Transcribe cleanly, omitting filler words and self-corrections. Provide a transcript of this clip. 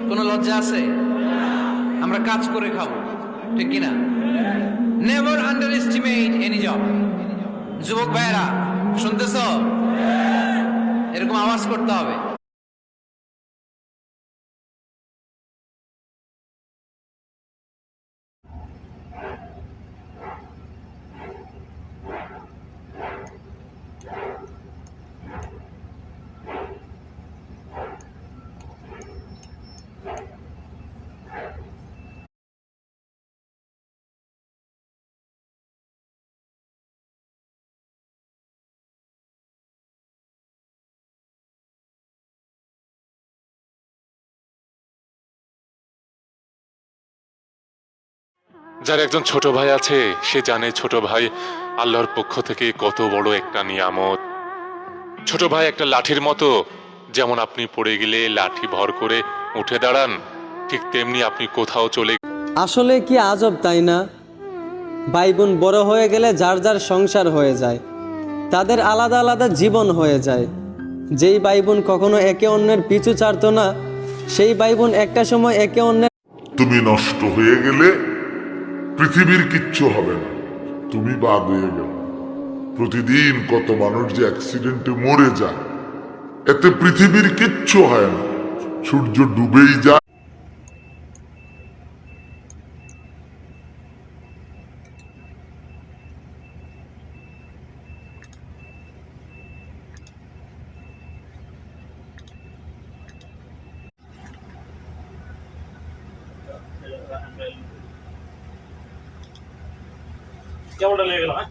কোনো লজ্জা আছে? আমরা কাজ করে খাবো, ঠিক কিনা? Never under estimate any job. যুবক ভাইয়েরা শুনতেছ? এরকম আওয়াজ করতে হবে। যার একজন ছোট ভাই আছে, সে জানে ছোট ভাই আল্লাহর পক্ষ থেকে কত বড় একটা নিয়ামত। ছোট ভাই একটা লাঠির মতো, যেমন আপনি পড়ে গেলে লাঠি ভর করে উঠে দাঁড়ান, ঠিক তেমনি আপনি কোথাও চলে আসলে কি আজব তাই না? ভাই বোন বড় হয়ে গেলে যার যার সংসার হয়ে যায়, তাদের আলাদা আলাদা জীবন হয়ে যায়। যেই ভাই বোন কখনো একে অন্যের পিছু ছাড়তো না, সেই ভাই বোন একটা সময় একে অন্যের তুমি নষ্ট হয়ে গেলে পৃথিবীর কিচ্ছু হবে না, তুমি বাদ হয়ে গেল। প্রতিদিন কত মানুষ যে অ্যাক্সিডেন্টে মরে যায়, এতে পৃথিবীর কিচ্ছু হয় না, সূর্য ডুবেই যায়। কেমনটা লেগে গেল? হ্যাঁ